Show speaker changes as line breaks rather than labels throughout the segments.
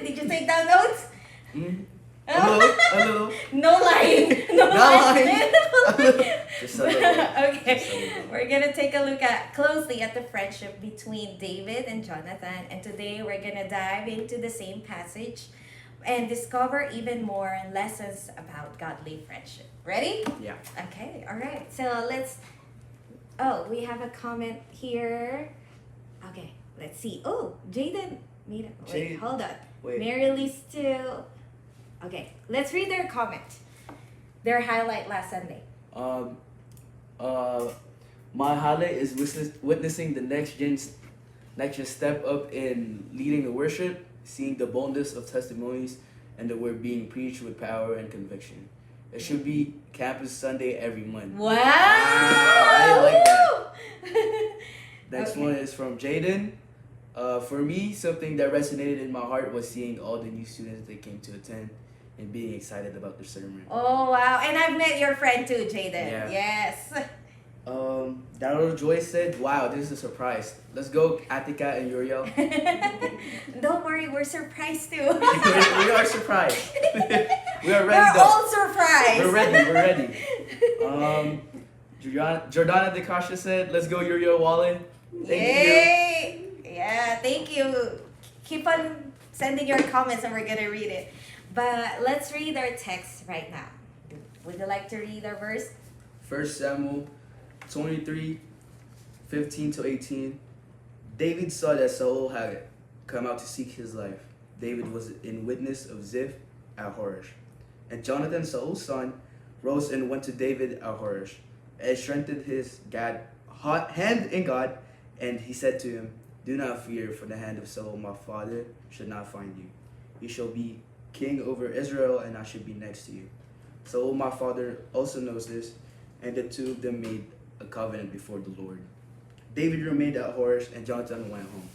Did you take down notes?
Mm. A little.
No lying. No lying.
Just a little.
Okay.
Just a little.
We're gonna take a look at closely at the friendship between David and Jonathan, and today we're gonna dive into the same passage and discover even more lessons about godly friendship. Ready?
Yeah.
Okay. All right. So let's. Oh, we have a comment here. Okay. Let's see. Oh, Jaden made it. Wait,
Jade.
hold on.
Wait.
Mary Lee still. Okay, let's read their comment. Their highlight last Sunday.
My highlight is witnessing the next gen step up in leading the worship, seeing the boldness of testimonies, and the word being preached with power and conviction. It should be Campus Sunday every month.
Wow!
I like that. Next
Okay.
one is from Jaden. For me, something that resonated in my heart was seeing all the new students that came to attend and being excited about the sermon.
Oh, wow. And I've met your friend too, Jaden.
Yeah.
Yes.
Darrell Joy said, "Wow, this is a surprise. Let's go, Atika and Yuriel."
Don't worry, we're surprised too.
we are surprised. We are ready.
We're
though.
all surprised.
We're ready. We're ready. Jordana DeCasha said, "Let's go, Yuriel Wale." Thank you.
Yay! Yeah, thank you. Keep on sending your comments and we're going to read it. But let's read our text right now. Would you like to read our verse?
1 Samuel 23:15-18. David saw that Saul had come out to seek his life. David was in witness of Ziph at Horish. And Jonathan, Saul's son, rose and went to David at Horish, and strengthened his hand in God. And he said to him, "Do not fear, for the hand of Saul my father should not find you. You shall be king over Israel, and I should be next to you. Saul my father also knows this." And the two of them made a covenant before the Lord. David remained at Horish, and Jonathan went home.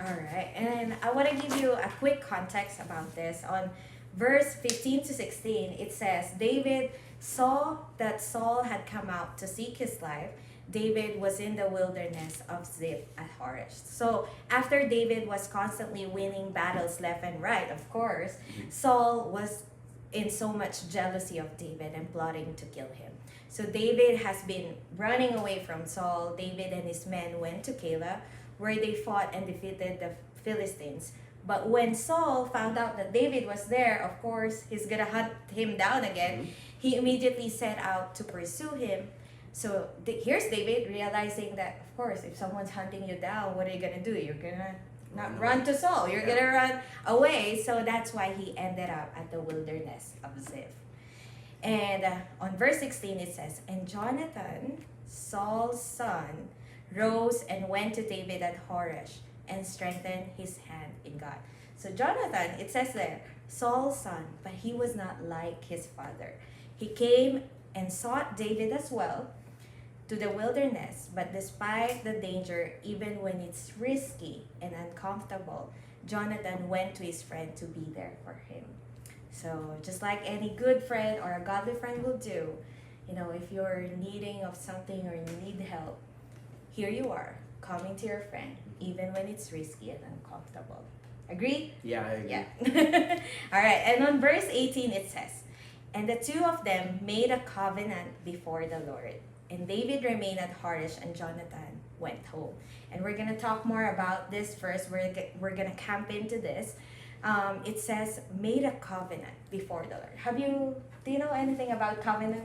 All right, and I want to give you a quick context about this. On verse 15 to 16, it says, David saw that Saul had come out to seek his life. David was in the wilderness of Ziph at Horish. So after David was constantly winning battles left and right, of course, Saul was in so much jealousy of David and plotting to kill him. So David has been running away from Saul. David and his men went to Keilah, where they fought and defeated the Philistines. But when Saul found out that David was there, of course, he's gonna hunt him down again. He immediately set out to pursue him. So here's David realizing that, of course, if someone's hunting you down, what are you gonna do? You're gonna not run to Saul. You're gonna run away. So that's why he ended up at the wilderness of Ziph. And on verse 16 it says, And Jonathan, Saul's son, rose and went to David at Horish and strengthened his hand in God. So Jonathan, it says there, Saul's son, but he was not like his father. He came and sought David as well to the wilderness, but despite the danger, even when it's risky and uncomfortable, Jonathan went to his friend to be there for him. So just like any good friend or a godly friend will do, if you're needing of something or you need help, here you are, coming to your friend, even when it's risky and uncomfortable. Agree?
Yeah, I agree.
Yeah. All right, and on verse 18 it says, And the two of them made a covenant before the Lord. And David remained at Horish, and Jonathan went home. And we're going to talk more about this first. We're going to camp into this. It says, made a covenant before the Lord. Do you know anything about covenant?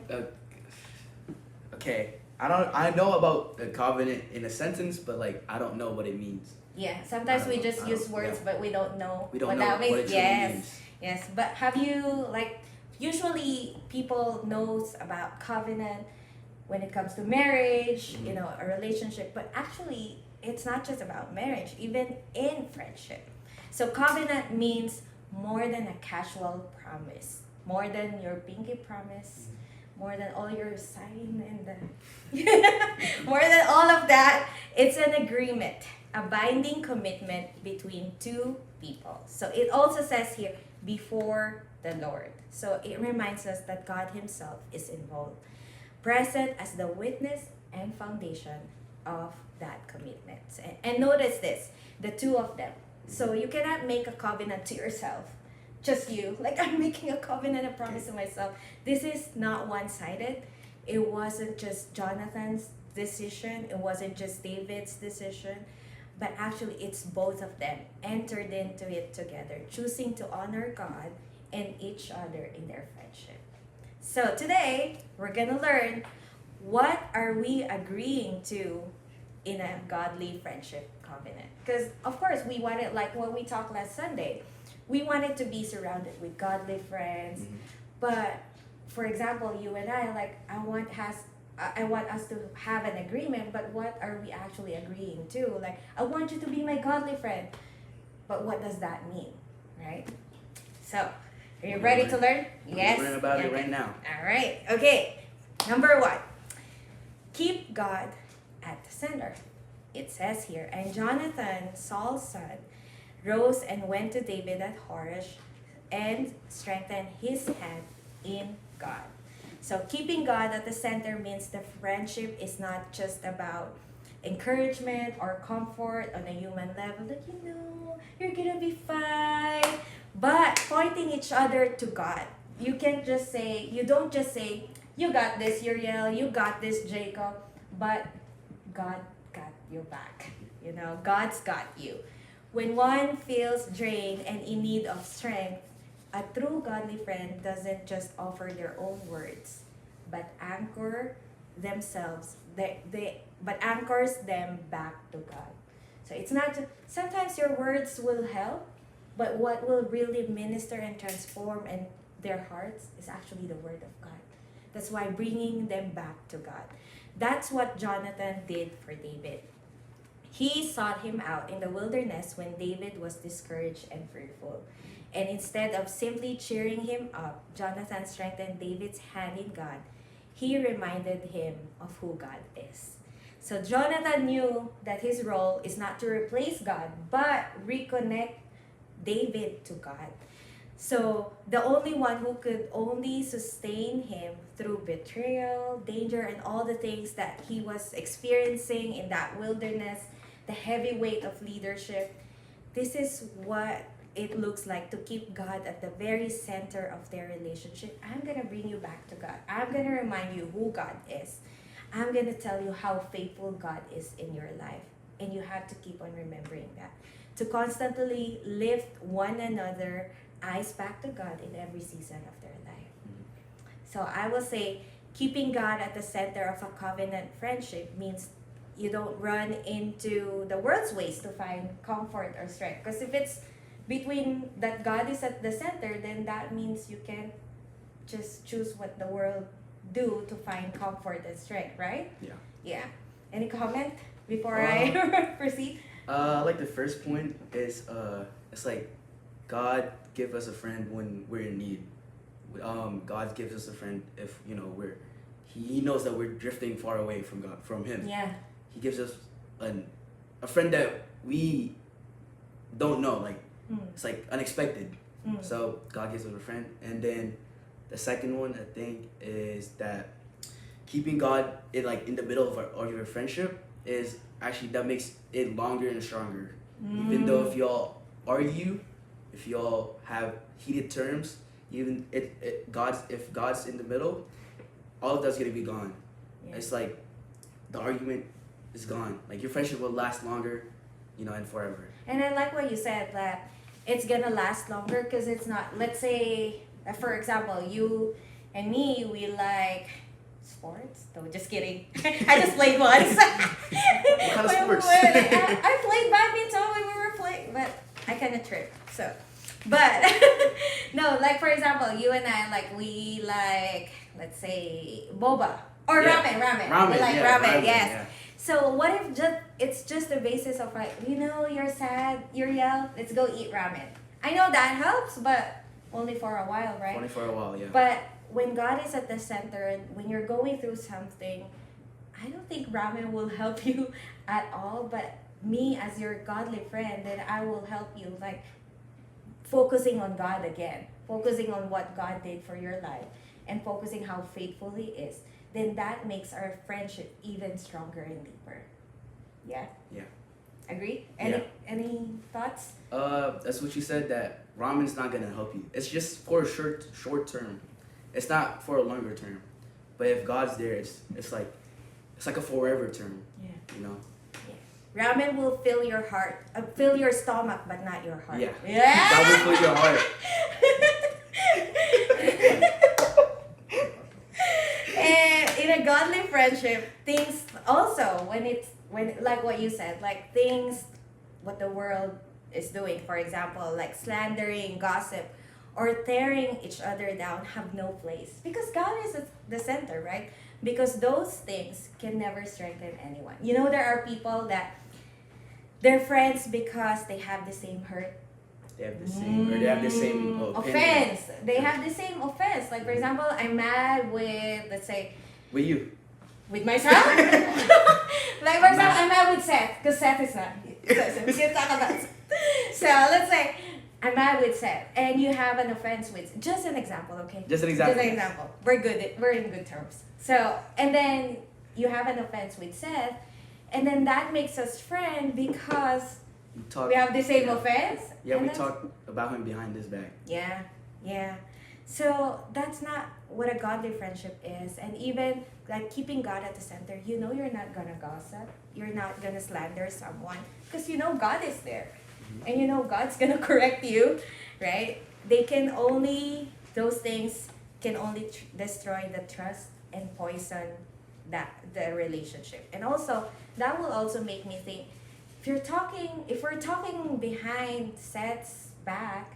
Okay. I know about the covenant in a sentence, but I don't know what it means.
Yeah, sometimes we just use words, but we don't know what that
what
means.
it truly means.
Yes. But have you, usually people knows about covenant when it comes to marriage, a relationship, but actually it's not just about marriage, even in friendship. So covenant means more than a casual promise, more than your pinky promise, more than all your sign and more than all of that. It's an agreement, a binding commitment between two people. So it also says here, before the Lord. So it reminds us that God himself is involved, present as the witness and foundation of that commitment. And notice this, the two of them, So you cannot make a covenant to yourself. Just you. Like, I'm making a covenant and promise to myself. This is not one-sided. It wasn't just Jonathan's decision. It wasn't just David's decision. But actually, it's both of them entered into it together, choosing to honor God and each other in their friendship. So today, we're going to learn, what are we agreeing to in a godly friendship covenant? Because, of course, we wanted, like what we talked last Sunday, we wanted to be surrounded with godly friends.
Mm-hmm.
But, for example, you and I, like, I want us to have an agreement, but what are we actually agreeing to? Like, I want you to be my godly friend. But what does that mean, right? So, are you ready to learn? Yes.
We'll learn about it right now.
All right. Okay. Number 1. Keep God at the center. It says here, and Jonathan, Saul's son, rose and went to David at Horesh and strengthened his hand in God. So keeping God at the center means the friendship is not just about encouragement or comfort on a human level, that you're gonna be fine, but pointing each other to God. You don't just say, you got this, Uriel, you got this, Jacob, but God got your back. God's got you. When one feels drained and in need of strength, a true godly friend doesn't just offer their own words, but anchors them back to God. So it's not just, sometimes your words will help, but what will really minister and transform in their hearts is actually the word of God. That's why bringing them back to God. That's what Jonathan did for David. He sought him out in the wilderness when David was discouraged and fearful. And instead of simply cheering him up, Jonathan strengthened David's hand in God. He reminded him of who God is. So Jonathan knew that his role is not to replace God, but reconnect David to God. So the only one who could only sustain him through betrayal, danger, and all the things that he was experiencing in that wilderness, the heavy weight of leadership. This is what it looks like to keep God at the very center of their relationship. I'm going to bring you back to God. I'm going to remind you who God is. I'm going to tell you how faithful God is in your life. And you have to keep on remembering that. To constantly lift one another eyes back to God in every season of their life. So I will say, keeping God at the center of a covenant friendship means you don't run into the world's ways to find comfort or strength. Because if it's between that God is at the center, then that means you can't just choose what the world do to find comfort and strength, right? Yeah. Any comment before I proceed?
Like the first point is it's like God give us a friend when we're in need. God gives us a friend if He knows that we're drifting far away from God, from Him.
Yeah.
He gives us a friend that we don't know, like it's like unexpected. So God gives us a friend, and then the second one I think is that keeping God in the middle of your friendship is actually that makes it longer and stronger. Even though if y'all argue, if y'all have heated terms, even if God's in the middle, all of that's gonna be gone. Yeah. It's like the argument is gone. Like your friendship will last longer, and forever.
And I like what you said, that it's gonna last longer because it's not, let's say, for example, you and me, we like sports. No, just kidding. I just played once.
What kind of sports?
I played badminton when we were playing, but I kind of tripped. So, but no, like for example, you and I, we let's say boba or ramen. We like ramen, yes. Yeah. So what if it's just the basis of you're sad, Uriel, let's go eat ramen. I know that helps, but only for a while, right?
Only for a while, yeah.
But when God is at the center and when you're going through something, I don't think ramen will help you at all, but me as your godly friend, then I will help you, focusing on God again, focusing on what God did for your life, and focusing how faithful He is. Then that makes our friendship even stronger and deeper. Yeah?
Yeah.
Agree?
Yeah.
Any thoughts?
That's what you said, that ramen's not gonna help you. It's just for a short term. It's not for a longer term. But if God's there, it's like a forever term.
Yeah.
You know.
Ramen will fill your heart, fill your stomach, but not your heart.
Yeah.
Yeah.
God will fill your heart.
And in a godly friendship, things also when like what you said, like things what the world is doing, for example, like slandering, gossip, or tearing each other down have no place because God is at the center, right? Because those things can never strengthen anyone. You know, there are people that they're friends because they have the same hurt.
They have the same, or they have the same opinion.
Offense. They have the same offense. Like, for example, I'm mad with, let's say,
With you.
with myself. Like, for example, I'm mad with Seth because Seth is not. So, we can talk about Seth. So, let's say I'm mad with Seth and you have an offense with, just an example, okay?
Just an example.
Just an example. We're in good terms. So, and then you have an offense with Seth, and then that makes us friends because we have the same offense.
Yeah,
and
we talk about him behind his back.
Yeah. So that's not what a godly friendship is. And even like keeping God at the center, you know you're not gonna gossip. You're not gonna slander someone because you know God is there. And you know God's gonna correct you, right? Those things can only destroy the trust and poison the relationship. And also, that will also make me think, if we're talking behind Seth's back,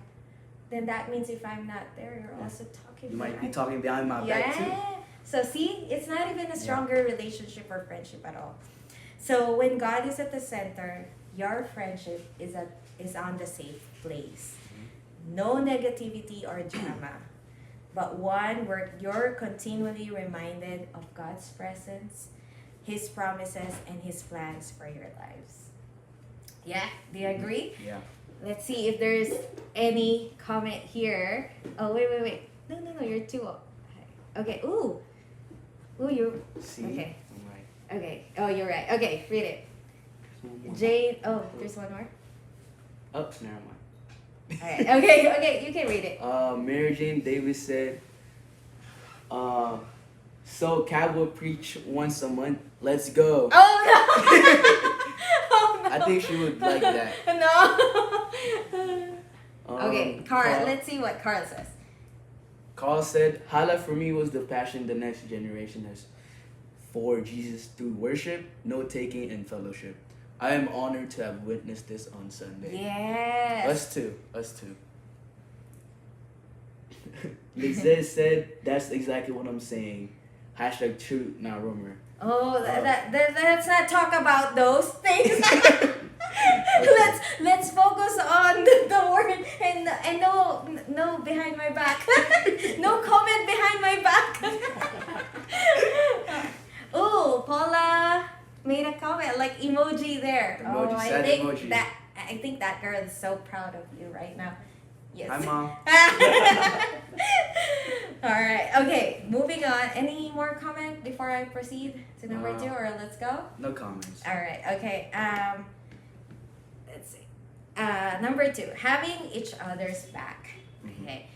then that means if I'm not there, you're also talking
You
behind.
might be talking behind my back too.
So see, it's not even a stronger relationship or friendship at all. So when God is at the center, your friendship is on the safe place. No negativity or drama, but one where you're continually reminded of God's presence, His promises, and His plans for your lives. Yeah, do you agree?
Yeah.
Let's see if there's any comment here. Oh, wait. No, you're too. Okay, ooh, you.
See?
Okay.
I'm right.
Okay, oh, you're right. Okay, read it. Jane, oh, there's one more?
Oh, never mind.
Alright, okay, you can read it.
Mary Jane Davis said, so Kat will preach once a month. Let's go.
Oh, no! Oh, no.
I think she would like that.
No. Okay, Carl, let's see what Carl says.
Carl said, Hala for me was the passion the next generation has for Jesus through worship, note-taking, and fellowship. I am honored to have witnessed this on Sunday.
Yes.
Us too. Lizette said, that's exactly what I'm saying. Hashtag true, not rumor.
Oh, let's not talk about those things. Let's focus on the word and no behind my back. No comment behind my back. Oh, Paula made a comment like emoji there.
Emoji,
oh,
sad emoji.
I think that girl is so proud of you right now. Yes.
Hi, Mom.
All right. Okay. Moving on. Any more comment before I proceed to number 2, or let's go?
No comments.
All right. Okay. Let's see. Number 2, having each other's back. Okay.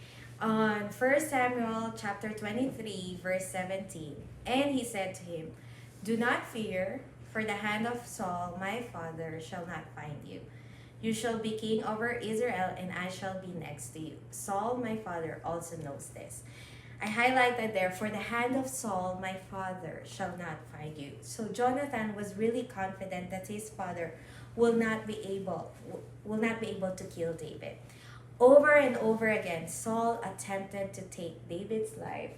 On 1 Samuel chapter 23, verse 17, and he said to him, "Do not fear, for the hand of Saul my father shall not find you. You shall be king over Israel, and I shall be next to you." Saul, my father, also knows this. I highlighted there, for the hand of Saul, my father, shall not find you. So Jonathan was really confident that his father will not be able to kill David. Over and over again, Saul attempted to take David's life.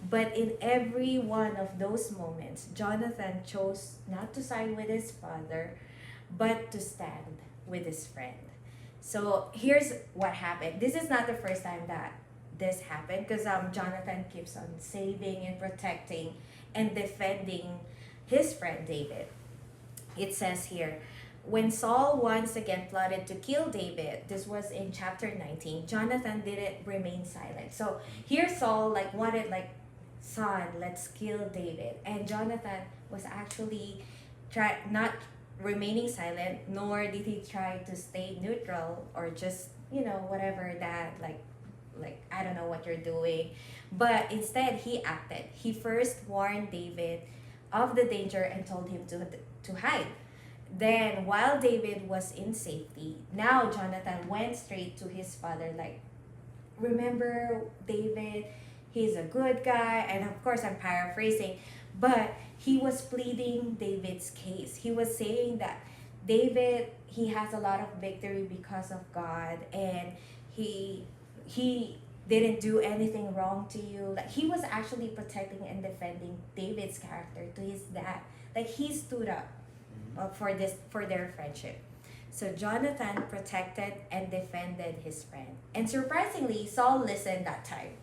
But in every one of those moments, Jonathan chose not to side with his father, but to stand with his friend. So here's what happened. This is not the first time that this happened, because Jonathan keeps on saving and protecting and defending his friend David. It says here, when Saul once again plotted to kill David, this was in chapter 19, Jonathan didn't remain silent. So here Saul wanted son, let's kill David. And Jonathan was actually remaining silent, nor did he try to stay neutral or just, whatever that, like I don't know what you're doing. But instead, he acted. He first warned David of the danger and told him to hide. Then, while David was in safety, now Jonathan went straight to his father, like, remember David, he's a good guy. And of course, I'm paraphrasing, but he was pleading David's case. He was saying that David, he has a lot of victory because of God, and he didn't do anything wrong to you. Like, he was actually protecting and defending David's character to his dad. Like, he stood up for their friendship. So Jonathan protected and defended his friend. And surprisingly, Saul listened that time.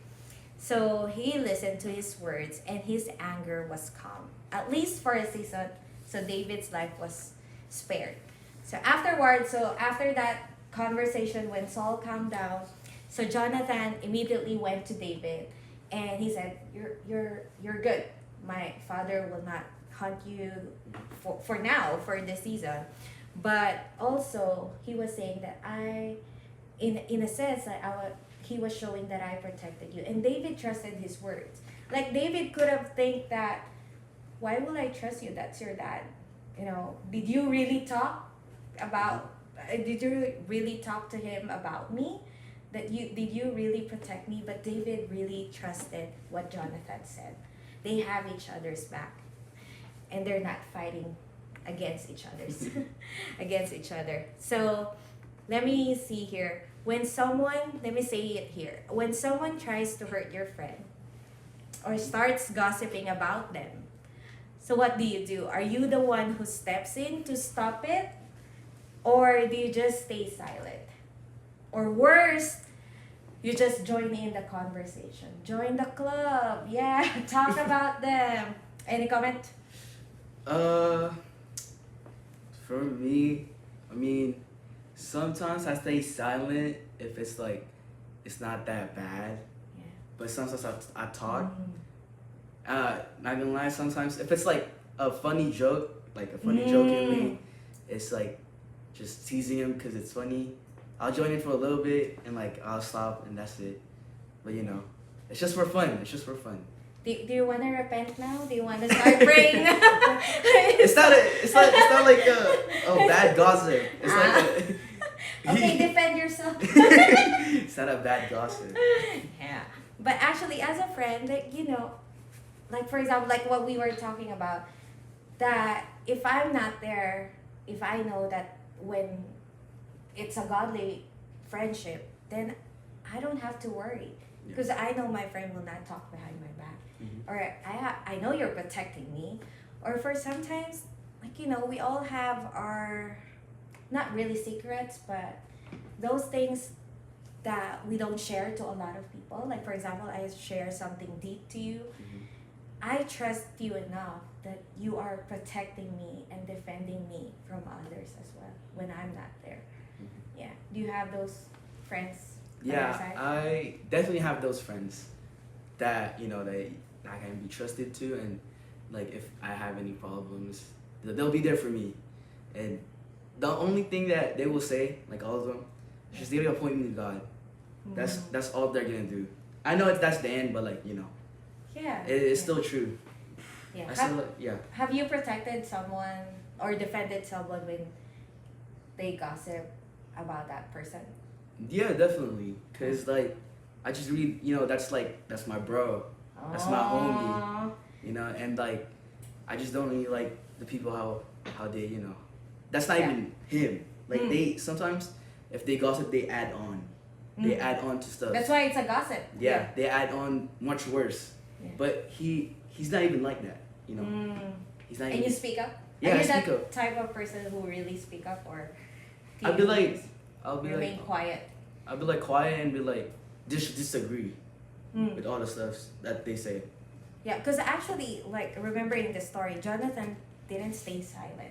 So he listened to his words, and his anger was calm, at least for a season. So David's life was spared. So after that conversation, when Saul calmed down, so Jonathan immediately went to David, and he said, "You're good. My father will not hunt you for now, for this season." But also, he was saying that in a sense, that he was showing that I protected you. And David trusted his words. Like, David could have think that, why will I trust you? That's your dad. Did you really talk to him about me? Did you really protect me? But David really trusted what Jonathan said. They have each other's back, and they're not fighting against each other. So let me see here. Let me say it here. When someone tries to hurt your friend or starts gossiping about them, so what do? Are you the one who steps in to stop it? Or do you just stay silent? Or worse, you just join in the conversation. Join the club. Yeah, talk about them. Any comment?
For me, I mean, sometimes I stay silent if it's like, it's not that bad.
Yeah.
But sometimes I talk. Not gonna lie, sometimes if it's like a funny joke, joke, it's like just teasing him because it's funny. I'll join in for a little bit and like I'll stop and that's it. But it's just for fun.
Do you want to repent now? Do you want to start praying now?
It's not like a bad gossip. It's like
okay, defend yourself.
It's not a bad gossip.
Yeah, but actually, as a friend, like for example, like what we were talking about, that if I'm not there, if I know that when it's a godly friendship, then I don't have to worry, because I know my friend will not talk behind my back. Or I know you're protecting me. Or for sometimes, we all have our, not really secrets, but those things that we don't share to a lot of people. Like, for example, I share something deep to you. I trust you enough that you are protecting me and defending me from others as well when I'm not there. Yeah. Do you have those friends?
Yeah, I definitely have those friends that, I can be trusted to, and like if I have any problems, they'll be there for me. And the only thing that they will say, like all of them, is just they're gonna point me to God. That's all they're gonna do. I know that's the end, but
yeah,
it's still true.
Yeah. Have you protected someone or defended someone when they gossip about that person?
Yeah, definitely. Cause I just really, that's my bro. That's my homie, and I just don't really like the people how they, that's not even him. They sometimes, if they gossip, they add on. They add on to stuff.
That's why it's a gossip.
Yeah, they add on much worse. Yeah. But he's not even like that, He's not.
And you speak up.
Yeah,
Are you
I speak
that
up.
type of person who really speak up, or
I'll be
remain quiet?
I'll be quiet and be disagree with all the stuff that they say.
Yeah, because actually, remembering the story, Jonathan didn't stay silent.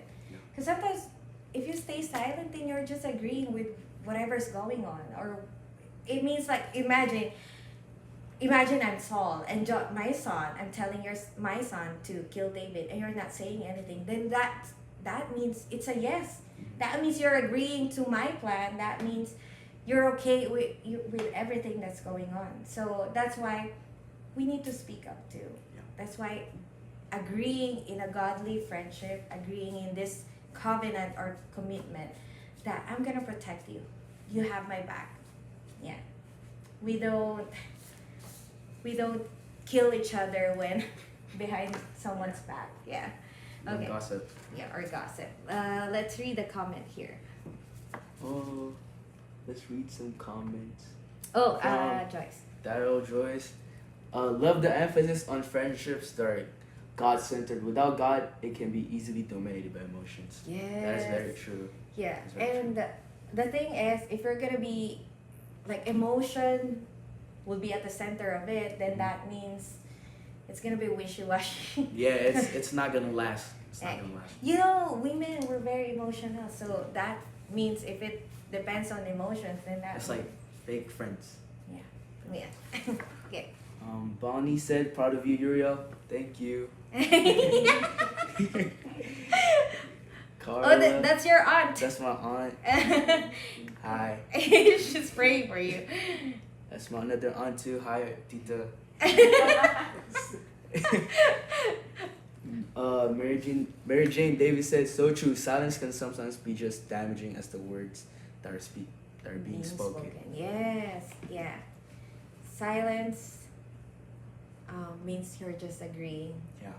Because sometimes, if you stay silent, then you're just agreeing with whatever's going on. Or it means, imagine I'm Saul and my son, I'm telling my son to kill David, and you're not saying anything. Then that means it's a yes. That means you're agreeing to my plan. That means you're okay with everything that's going on. So that's why we need to speak up too.
Yeah.
That's why agreeing in a godly friendship, agreeing in this covenant or commitment that I'm gonna protect you. You have my back. Yeah. We don't kill each other when behind someone's back. Yeah.
No
Okay.
gossip.
Yeah, or gossip. Let's read the comment here.
Oh, let's read some comments.
Oh,
From
Joyce.
Daryl Joyce. Love the emphasis on friendships that are God-centered. Without God, it can be easily dominated by emotions.
Yes.
That is very true.
Yeah,
That's very
and the thing is, if you're gonna be like emotion will be at the center of it, then that means it's gonna be wishy-washy.
Yeah, it's not gonna last. It's not gonna last.
You know, women we're very emotional, so that means if it depends on emotions, then that's
It's like fake friends.
yeah. Okay.
Bonnie said, "Proud of you, Yuriel." Thank you. Carla.
Oh, that's your aunt.
That's my aunt. Hi.
She's praying for you.
That's my another aunt too. Hi, Tita. Mary Jane Davis said, "So true. Silence can sometimes be just damaging as the words that are being spoken."
Yes, yeah. Silence means you're just agreeing.
Yeah.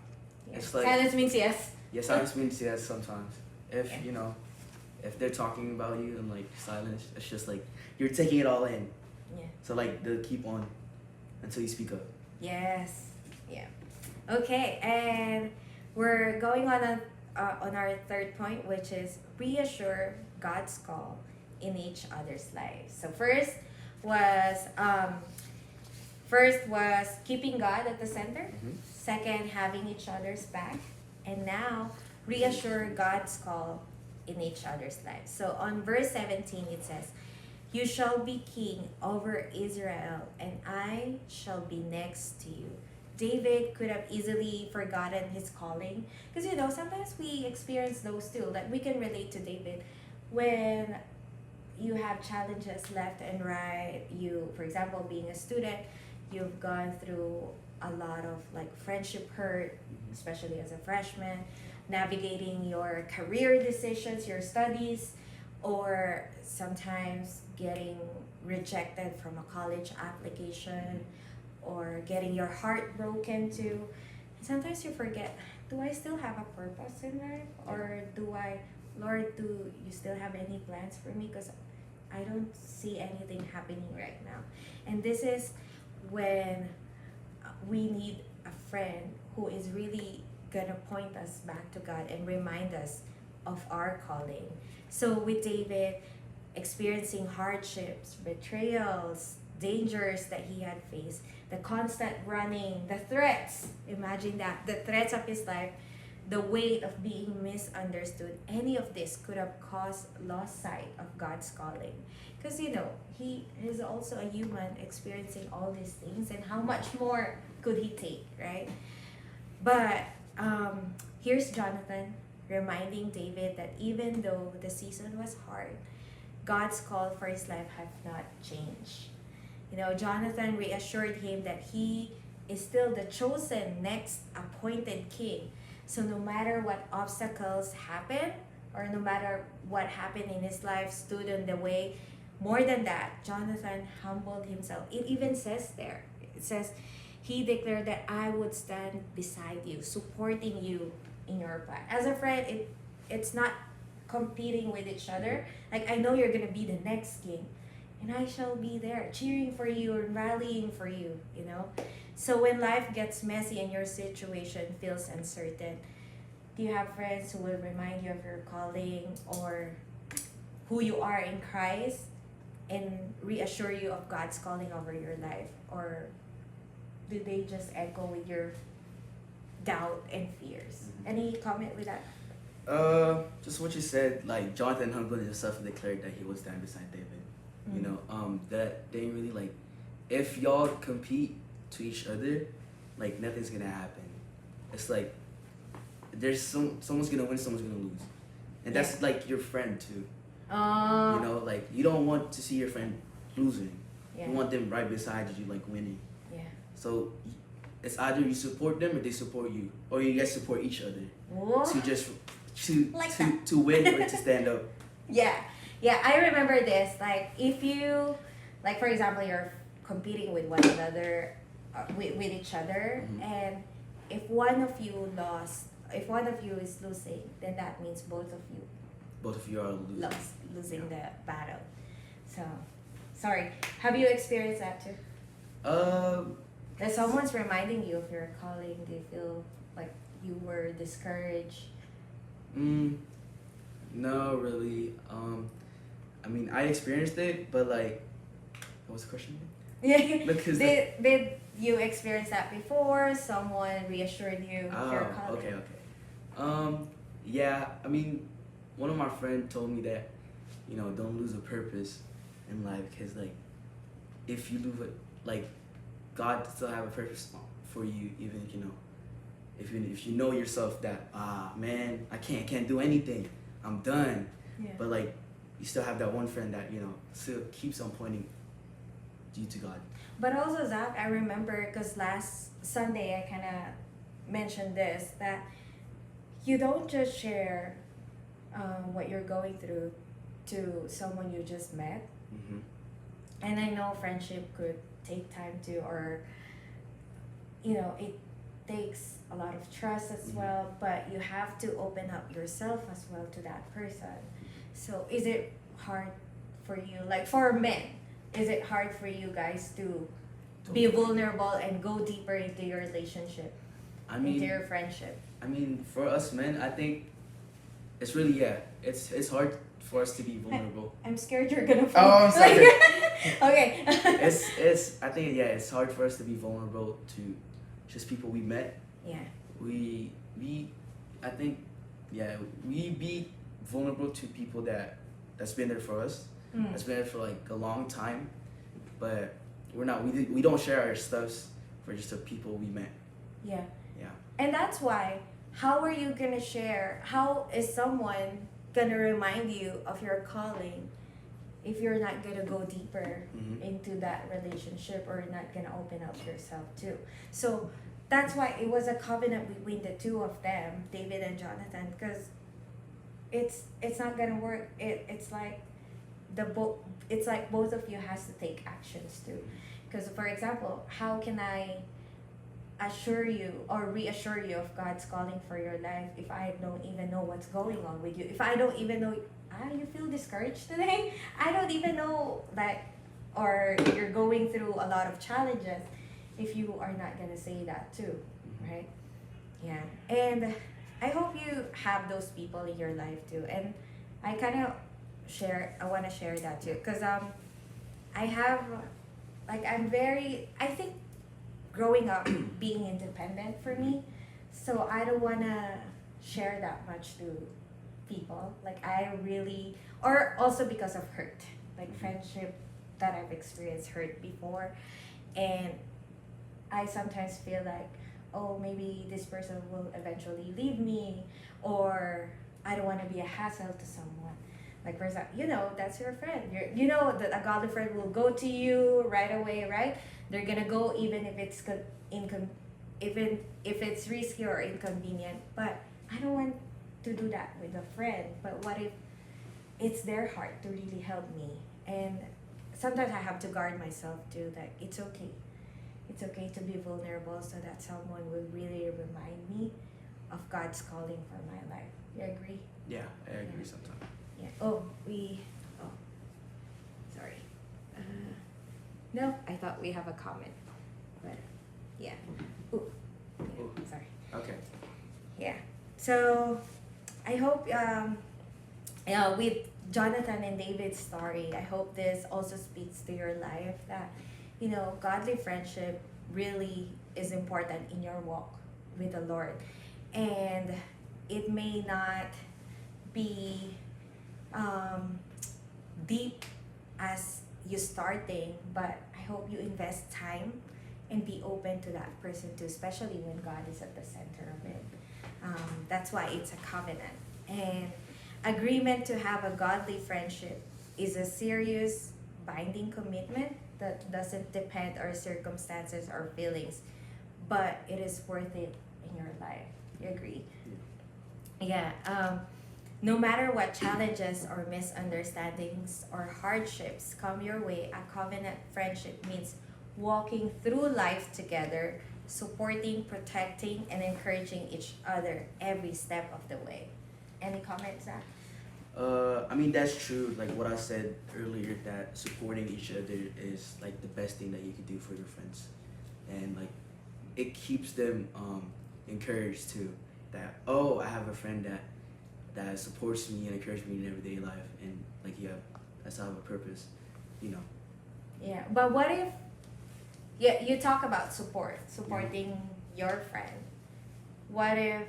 Yeah.
It's like-
Silence means yes.
Yeah, silence means yes sometimes. If
Yeah.
if they're talking about you and like silence, it's just like you're taking it all in.
Yeah.
So like they'll keep on until you speak up.
Yes. Yeah. Okay, and we're going on our third point, which is reassure God's call in each other's lives. So first was keeping God at the center.
Mhm.
Second, having each other's back, and now reassure God's call in each other's lives. So on verse 17 it says, "You shall be king over Israel, and I shall be next to you." David could have easily forgotten his calling, because sometimes we experience those too. Like we can relate to David when you have challenges left and right. You, for example, being a student, you've gone through a lot of like friendship hurt, especially as a freshman, navigating your career decisions, your studies, or sometimes getting rejected from a college application, or getting your heart broken too. Sometimes you forget, do I still have a purpose in life? Or Lord, do you still have any plans for me? Because I don't see anything happening right now. And this is when we need a friend who is really gonna point us back to God and remind us of our calling. So with David, experiencing hardships, betrayals, dangers that he had faced, the constant running, the threats, imagine that, the threats of his life, the weight of being misunderstood, any of this could have caused lost sight of God's calling. Because he is also a human experiencing all these things, and how much more could he take, right? But here's Jonathan reminding David that even though the season was hard, God's call for his life have not changed. Jonathan reassured him that he is still the chosen next appointed king. So no matter what obstacles happen, or no matter what happened in his life stood in the way, more than that, Jonathan humbled himself. It even says there, it says, he declared that I would stand beside you, supporting you in your plan. As a friend, it's not competing with each other. Like, I know you're going to be the next king, and I shall be there cheering for you and rallying for you, So when life gets messy and your situation feels uncertain, do you have friends who will remind you of your calling or who you are in Christ and reassure you of God's calling over your life? Or do they just echo with your doubt and fears? Any comment with that?
Just what you said, like Jonathan humbled himself and declared that he would stand beside David. That they really like, if y'all compete to each other, like nothing's gonna happen. It's like there's someone's gonna win, someone's gonna lose. and that's like your friend too.
Oh.
You know, like you don't want to see your friend losing.
Yeah.
You want them right beside you, like winning.
Yeah.
So it's either you support them or they support you, or you guys support each other
Whoa.
to just
Like
to win or to stand up.
Yeah. Yeah, I remember this. Like, if you, like, for example, you're competing with one another, with each other,
Mhm.
and if one of you lost, if one of you is losing, then that means both of you
Both of you are losing.
losing the battle. So, sorry. Have you experienced that too? That someone's reminding you of your calling, do you feel like you were discouraged?
No, really. I mean, I experienced it, but like, what was the question again?
Yeah.
Because
Did you experience that before? Someone reassured you of your
oh,
calling?
okay. Yeah. I mean, one of my friends told me that, you know, don't lose a purpose in life, because like, if you lose it, like, God still have a purpose for you, even if you know, if you know yourself that man, I can't do anything, I'm done.
Yeah.
But like, you still have that one friend that, you know, still keeps on pointing you to God.
But also, Zach, I remember, because last Sunday I kind of mentioned this, that you don't just share what you're going through to someone you just met.
Mm-hmm.
And I know friendship could take time to, or, you know, it takes a lot of trust as
Mhm.
well, but you have to open up yourself as well to that person. So is it hard for you, like for men, is it hard for you guys to be vulnerable and go deeper into your relationship, into your friendship?
I mean, for us men, I think it's really, it's hard for us to be vulnerable.
I'm scared you're gonna fall.
Oh, I'm sorry.
Okay.
it's I think it's hard for us to be vulnerable to just people we met.
Yeah.
We I think we be vulnerable to people that's been there for us. That's been there for like a long time, but we don't share our stuffs for just the people we met.
Yeah.
Yeah.
And that's why, how are you gonna share? How is someone gonna remind you of your calling if you're not gonna go deeper
Mhm.
into that relationship, or not gonna open up yourself too? So that's why it was a covenant between the two of them, David and Jonathan, because it's not gonna work. It's like it's like both of you has to take actions too. Because, for example, how can I assure you or reassure you of God's calling for your life if I don't even know what's going on with you? If I don't even know, you feel discouraged today? I don't even know that, or you're going through a lot of challenges, if you are not gonna say that too, right? Yeah. And I hope you have those people in your life too. And I kind of I want to share that too, because I have, like, I think growing up being independent for me, so I don't want to share that much to people. Like, I really, or also because of hurt, like friendship that I've experienced hurt before, and I sometimes feel like, oh, maybe this person will eventually leave me, or I don't want to be a hassle to someone. Like, for example, you know, that's your friend. You know that a godly friend will go to you right away, right? They're gonna go even if it's even if it's risky or inconvenient. But I don't want to do that with a friend. But what if it's their heart to really help me? And sometimes I have to guard myself too. That it's okay. It's okay to be vulnerable, so that someone will really remind me of God's calling for my life. You agree?
Yeah, I agree sometimes.
Yeah. Sorry. No, I thought we have a comment, but yeah. Ooh. Yeah,
Ooh.
sorry.
Okay.
Yeah. So I hope with Jonathan and David's story, I hope this also speaks to your life, that, you know, godly friendship really is important in your walk with the Lord. And it may not be deep as you starting, but I hope you invest time and be open to that person too, especially when God is at the center of it. That's why it's a covenant. And agreement to have a godly friendship is a serious binding commitment that doesn't depend on circumstances or feelings, but it is worth it in your life. You agree? Yeah. No matter what challenges or misunderstandings or hardships come your way, a covenant friendship means walking through life together, supporting, protecting, and encouraging each other every step of the way. Any comments, Zach?
I mean, that's true. Like what I said earlier, that supporting each other is like the best thing that you can do for your friends, and like it keeps them encouraged too. That, oh, I have a friend that supports me and encourages me in everyday life, and like, yeah, that's how I have a purpose, you know.
Yeah, but what if, yeah, you talk about supporting your friend. What if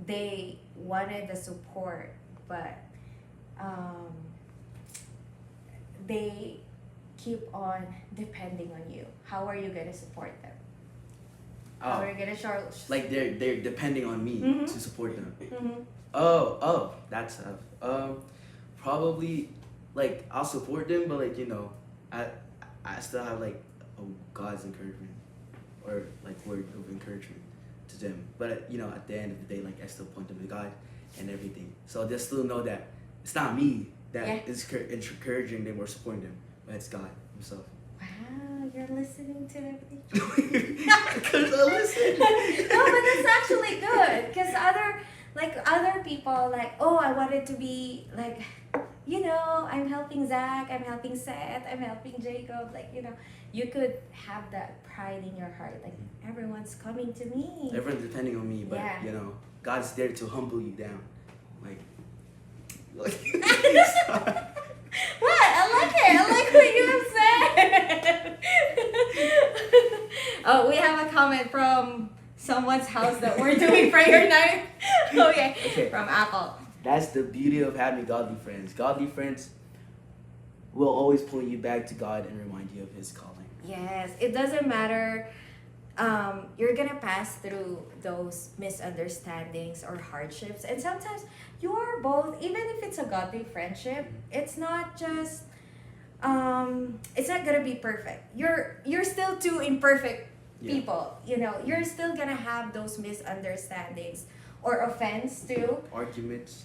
they wanted the support, but they keep on depending on you? How are you gonna support them? How are you gonna show?
Like they're depending on me
Mhm.
to support them.
Mm-hmm.
Oh, that's probably, like, I'll support them, but like, you know, I still have like a God's encouragement, or like word of encouragement to them. But you know, at the end of the day, like, I still point them to God and everything. So they still know that it's not me that is encouraging them or supporting them, but it's God Himself.
Wow, you're listening to everything.
Because I listen.
No, but that's actually good. Because other people, like, oh, I wanted to be like, you know, I'm helping Zach, I'm helping Seth, I'm helping Jacob. Like, you know, you could have that pride in your heart. Like, everyone's coming to me.
Everyone's depending on me, but you know, God's there to humble you down. Like
What? I like it. I like what you have said. Oh, we have a comment from someone's house that we're doing prayer night. Okay. From Apple.
That's the beauty of having godly friends. Godly friends will always point you back to God and remind you of His calling.
Yes, it doesn't matter. You're gonna pass through those misunderstandings or hardships, and sometimes you are both. Even if it's a godly friendship, it's not just. It's not gonna be perfect. You're still two imperfect people. You know, you're still gonna have those misunderstandings or offense too. Arguments.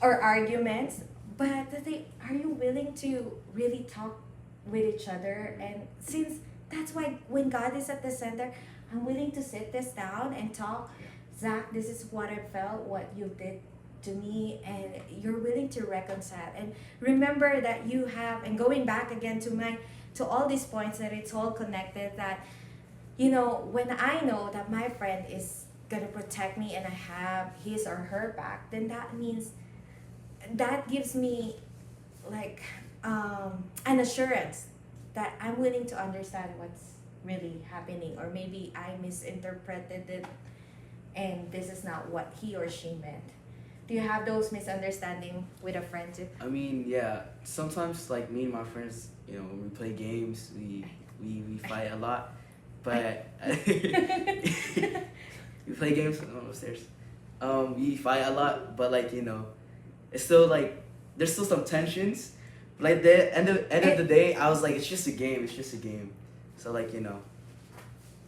But the thing, are you willing to really talk with each other? And since that's why when God is at the center, I'm willing to sit this down and talk. Zach, this is what I felt, what you did to me, and you're willing to reconcile. And remember that you have, and going back again to all these points, that it's all connected, that, you know, when I know that my friend is gonna protect me and I have his or her back, then that means, that gives me like an assurance that I'm willing to understand what's really happening, or maybe I misinterpreted it and this is not what he or she meant. Do you have those misunderstandings with a friend too?
I mean, yeah. Sometimes, like, me and my friends, you know, when we play games, we fight a lot. But we play games upstairs. We fight a lot, but like, you know, it's still like there's still some tensions. Like the end of the day, I was like, it's just a game. It's just a game. So like, you know,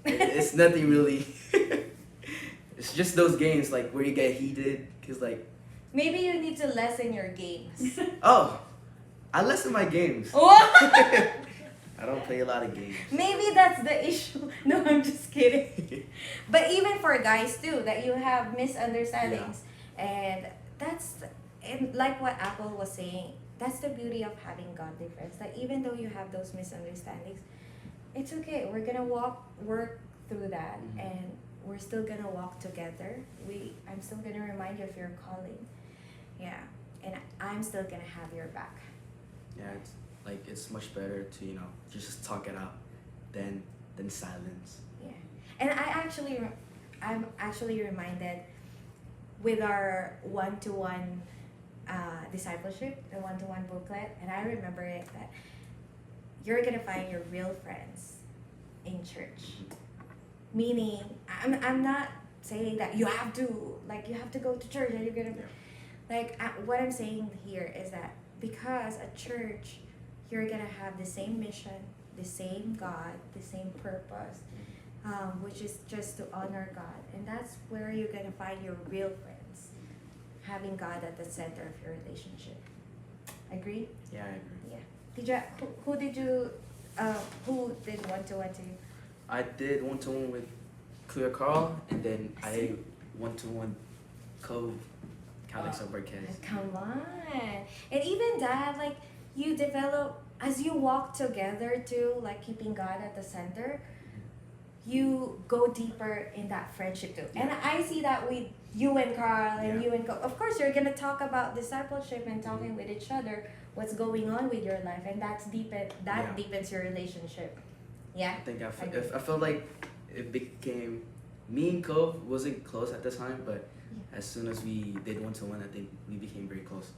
it's nothing really. It's just those games like where you get heated, cause like.
Maybe you need to lessen your games.
Oh, I lessen my games.
What?
I don't play a lot of games.
Maybe that's the issue. No, I'm just kidding. But even for guys too, that you have misunderstandings, and and like what Apple was saying, that's the beauty of having godly friends. That even though you have those misunderstandings, it's okay. We're gonna work through that, and we're still gonna walk together. I'm still gonna remind you of your calling. Yeah, and I'm still gonna have your back.
Yeah, it's much better to, you know, just talk it out than silence.
Yeah, and I'm actually reminded with our one-to-one discipleship, the one-to-one booklet, and I remember it that you're gonna find your real friends in church. Meaning, I'm not saying that you have to go to church and you're gonna Like what I'm saying here is that because a church, you're gonna have the same mission, the same God, the same purpose, which is just to honor God, and that's where you're gonna find your real friends, having God at the center of your relationship. Agree?
Yeah, I agree.
Yeah. Did you? Who did you? Who did one-to-one to you?
I did one-to-one with Clear Carl, and then I one-to-one Cove Catholic Subcast.
Come on. And even that, like, you develop, as you walk together too, like keeping God at the center, you go deeper in that friendship too. And I see that with you and Carl and you and of course you're gonna talk about discipleship and talking with each other, what's going on with your life, and deepens your relationship. Yeah.
I think I felt like it became, me and Cove wasn't close at the time, but as soon as we did one-to-one, I think we became very close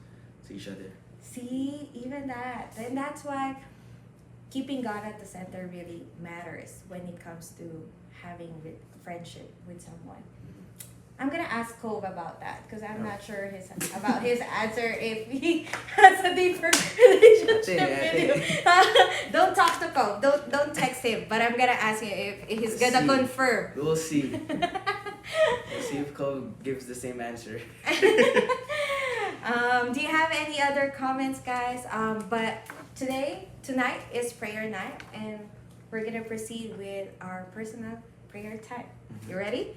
to each other.
See, even that. And that's why keeping God at the center really matters when it comes to having friendship with someone. I'm gonna ask Cove about that because I'm not sure about his answer if he has a deeper relationship with you. Don't talk to Cove. Don't text him. But I'm gonna ask him if he's gonna confirm.
We'll see. We'll see if Cole gives the same answer.
Do you have any other comments, guys? But tonight is prayer night, and we're gonna proceed with our personal prayer time. You ready?